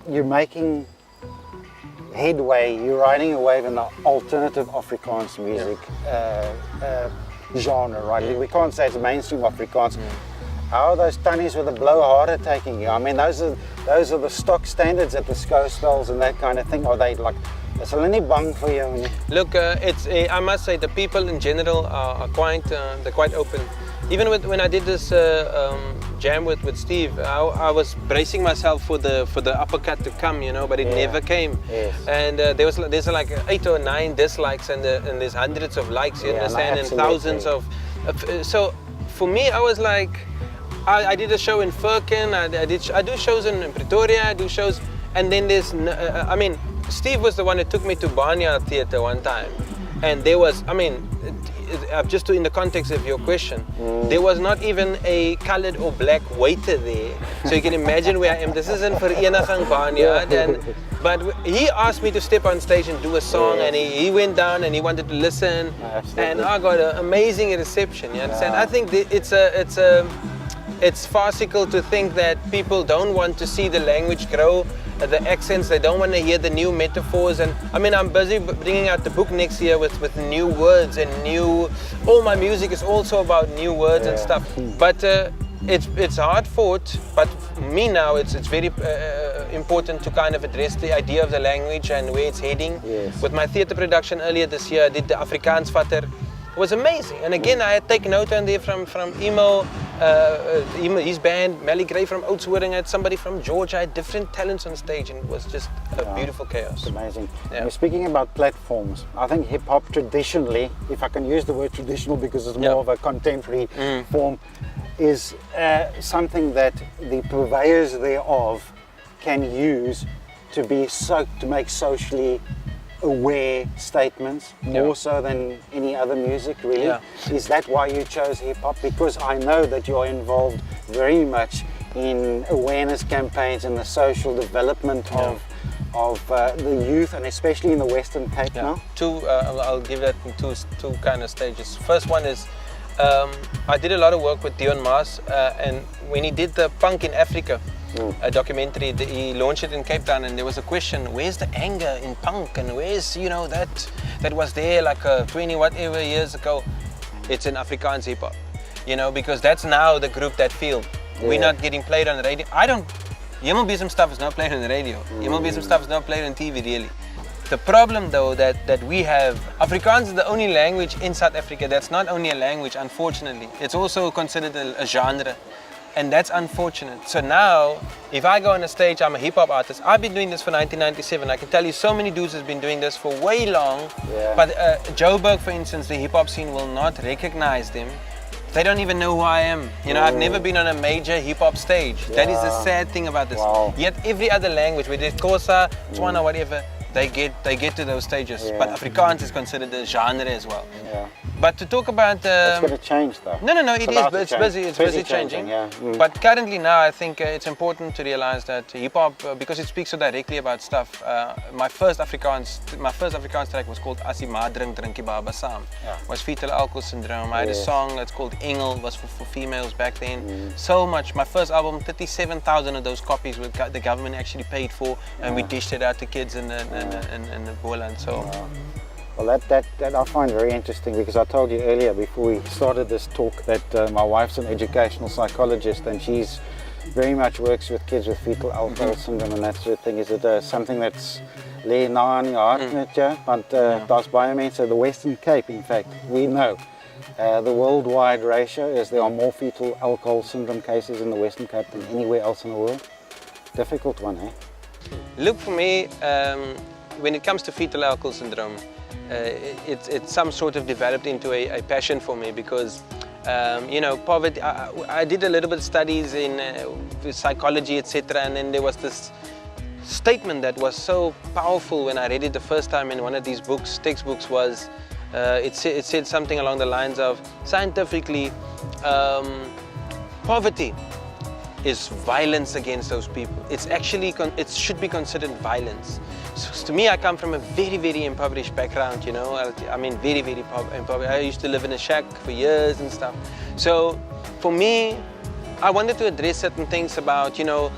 you're making headway, you're riding a wave in the alternative Afrikaans music genre, right? We can't say it's mainstream Afrikaans. How are those tannies with the blowharder taking you? I mean, those are the stock standards at the Skouspels and that kind of thing. Are they like, is hulle nie bang for you? Look, I must say the people in general are quite, they're quite open. Even when I did this jam with Steve, I was bracing myself for the uppercut to come, you know, but it never came. Yes. And there's like 8 or 9 dislikes and there's hundreds of likes, you understand, and thousands of. So for me, I was like, I did a show in Firkin, I do shows in Pretoria, I do shows, and then there's, I mean, Steve was the one who took me to Barnyard Theatre one time, and there was, I mean, just in the context of your question, there was not even a colored or black waiter there. So you can imagine where I am. This isn't for Vereniging Barnyard. But he asked me to step on stage and do a song, and he went down and he wanted to listen. And I got an amazing reception, you understand? I think it's farcical to think that people don't want to see the language grow, the accents, they don't want to hear the new metaphors. And I mean, I'm busy bringing out the book next year with new words and all my music is also about new words and stuff. But it's hard fought, but for me now it's very important to kind of address the idea of the language and where it's heading. Yes. With my theatre production earlier this year, I did the Afrikaansvatter. It was amazing, and again I had taken note on there from Emo, his band, Melly Gray from Oudtshoorn, I had somebody from Georgia, I had different talents on stage, and it was just a beautiful chaos. It's amazing. Yeah. We're speaking about platforms. I think hip-hop traditionally, if I can use the word traditional because it's more of a contemporary form, is something that the purveyors thereof can use to make socially aware statements, more so than any other music, really. Yeah. Is that why you chose hip-hop? Because I know that you're involved very much in awareness campaigns and the social development of the youth, and especially in the Western Cape now. I'll give that in two kind of stages. First one is, I did a lot of work with Dion Maas, and when he did the Punk in Africa, a documentary, he launched it in Cape Town, and there was a question, where's the anger in punk, and where's, you know, that was there like 20 whatever years ago. It's in Afrikaans hip hop, you know, because that's now the group that feel. We're not getting played on the radio. Hemelbesem stuff is not played on the radio. Hemelbesem stuff is not played on TV, really. The problem though that we have, Afrikaans is the only language in South Africa that's not only a language, unfortunately. It's also considered a genre. And that's unfortunate. So now, if I go on a stage, I'm a hip-hop artist. I've been doing this for 1997. I can tell you so many dudes have been doing this for way long. Yeah. But Joburg, for instance, the hip-hop scene will not recognize them. They don't even know who I am. You know, I've never been on a major hip-hop stage. That is the sad thing about this. Yet every other language, whether it's Xhosa, Tswana, whatever, they get to those stages. But Afrikaans is considered a genre as well. But to talk about... it's going to change though. No, it's busy changing. But currently now I think it's important to realize that hip-hop, because it speaks so directly about stuff, my first Afrikaans track was called As jy maar drink, drink jy baba saam. Was fetal alcohol syndrome. I had a song that's called Engel, was for females back then. So much. My first album, 37,000 of those copies the government actually paid for, and we dished it out to kids in the Boland. So. Well, that I find very interesting, because I told you earlier before we started this talk that my wife's an educational psychologist, and she's very much works with kids with fetal alcohol syndrome and that sort of thing. Is it something that's lê na aan die hart met jou? Want daar's baie mense, the Western Cape, in fact, we know the worldwide ratio is there are more fetal alcohol syndrome cases in the Western Cape than anywhere else in the world. Difficult one, eh? Look, for me, when it comes to fetal alcohol syndrome, it's some sort of developed into a passion for me, because you know, poverty. I did a little bit of studies in psychology, etc., and then there was this statement that was so powerful when I read it the first time in one of these textbooks. Was it said something along the lines of, scientifically, poverty is violence against those people. It's actually, it should be considered violence. So to me, I come from a very, very impoverished background, you know. I mean, very, very impoverished. I used to live in a shack for years and stuff. So for me, I wanted to address certain things about, you know,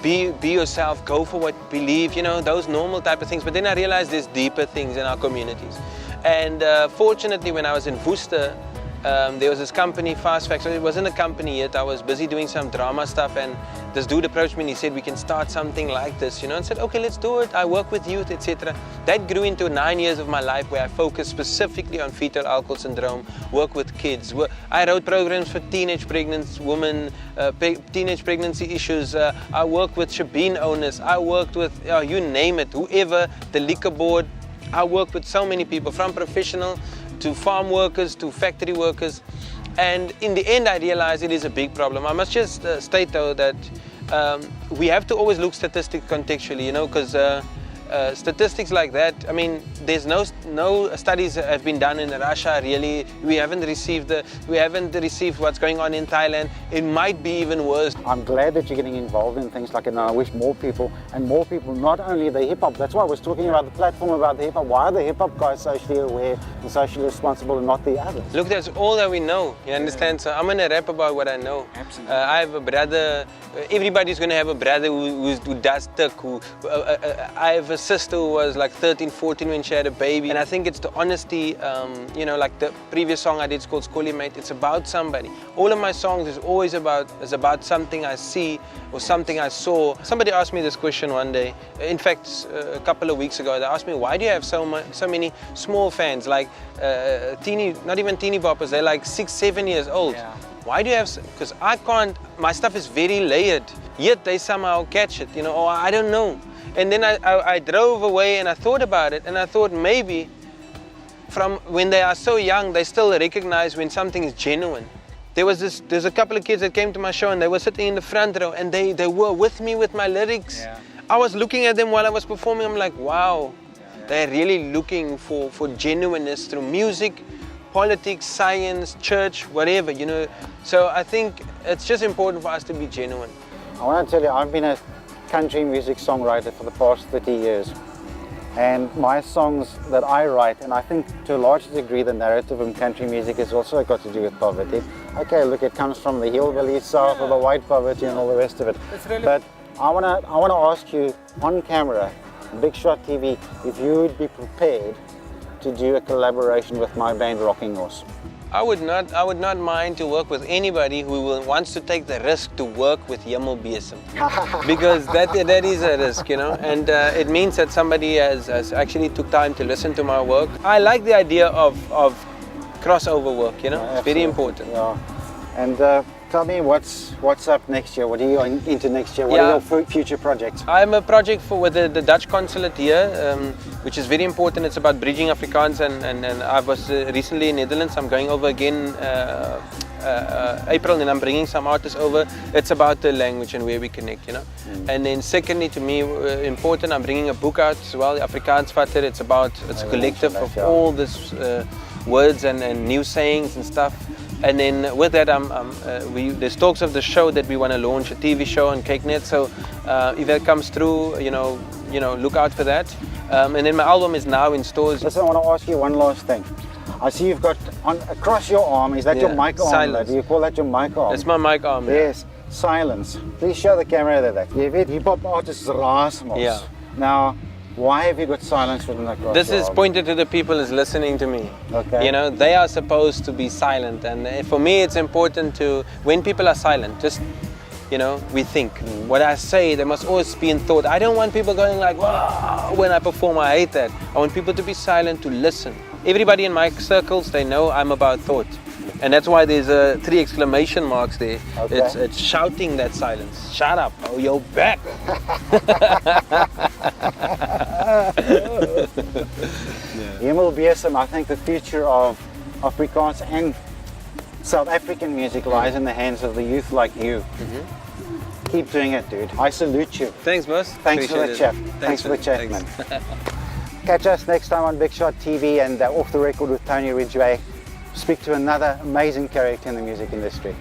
be yourself, go for what, believe, you know, those normal type of things. But then I realized there's deeper things in our communities. And fortunately, when I was in Worcester, there was this company, Fast Facts. So it wasn't a company yet. I was busy doing some drama stuff, and this dude approached me and he said, we can start something like this, you know, and said, okay, let's do it. I work with youth, etc. That grew into 9 years of my life where I focused specifically on fetal alcohol syndrome, work with kids. I wrote programs for teenage pregnant women, teenage pregnancy issues. I worked with shebeen owners. I worked with, you name it, whoever, the liquor board. I worked with so many people, from professional to farm workers to factory workers. And in the end, I realized it is a big problem. I must just state though that we have to always look statistics contextually, you know, because statistics like that, I mean, there's no studies have been done in Russia really. We haven't received what's going on in Thailand. It might be even worse. I'm glad that you're getting involved in things like it, and I wish more people, not only the hip hop. That's why I was talking about the platform, about the hip hop. Why are the hip hop guys socially aware and socially responsible and not the others? Look, that's all that we know, you understand? So I'm gonna rap about what I know. Absolutely. I have a brother, everybody's gonna have a brother who does tuk. I have a sister who was like 13, 14 when she had a baby. And I think it's the honesty, you know, like the previous song I did is called Schoolie Mate. It's about somebody. All of my songs is always about something I see or something I saw. Somebody asked me this question one day. In fact, a couple of weeks ago, they asked me, why do you have so many small fans, like not even teeny boppers, they're like 6, 7 years old. Yeah. Why do you have, because I can't, my stuff is very layered, yet they somehow catch it, you know, or I don't know. And then I drove away and I thought about it, and I thought maybe from when they are so young, they still recognize when something is genuine. There's a couple of kids that came to my show and they were sitting in the front row and they were with me with my lyrics. Yeah. I was looking at them while I was performing, I'm like, wow, they're really looking for genuineness through music, politics, science, church, whatever, you know. So I think it's just important for us to be genuine. I want to tell you, I've been a country music songwriter for the past 30 years. And my songs that I write, and I think to a large degree the narrative in country music has also got to do with poverty. Okay, look, it comes from the hillbilly south or the white poverty and all the rest of it. But I want to ask you on camera, Big Shot TV, if you would be prepared to do a collaboration with my band Rocking Horse. I would not mind to work with anybody who wants to take the risk to work with Hemelbesem, because that is a risk, you know, and it means that somebody has actually took time to listen to my work. I like the idea of crossover work, you know, Yeah, it's very important. Yeah. And tell me what's up next year. What are you into next year? What are your future projects? I'm a project with the Dutch consulate here, which is very important. It's about bridging Afrikaans, and I was recently in Netherlands. I'm going over again April, and I'm bringing some artists over. It's about the language and where we connect, you know. And then secondly, to me, important, I'm bringing a book out as well, Afrikaans Vatter. It's a collective of all this words and new sayings and stuff. And then with that, there's talks of the show that we want to launch, a TV show on CakeNet. So if that comes through, you know, look out for that. And then my album is now in stores. Listen, I want to ask you one last thing. I see you've got across your arm. Is that your mic arm? Silence. Do you call that your mic arm? It's my mic arm. Yes. Silence. Please show the camera that. You weet hip hop artists raas mos. Yeah. Now, why have you got silence written across This your is arm? pointed to the people who's listening to me. Okay. You know, they are supposed to be silent, and for me it's important to, when people are silent, just, you know, we think. What I say, they must always be in thought. I don't want people going like, wow, when I perform. I hate that. I want people to be silent, to listen. Everybody in my circles, they know I'm about thought. And that's why there's 3 exclamation marks there. Okay. It's shouting that silence. Shut up, oh, you're back. Hemelbesem, I think the future of Afrikaans and South African music lies in the hands of the youth like you. Keep doing it, dude. I salute you. Thanks, boss. Thanks for the Appreciate it. chat. Thanks for the chat, man. Thanks. Catch us next time on Big Shot TV and Off the Record with Tony Ridgway. Speak to another amazing character in the music industry.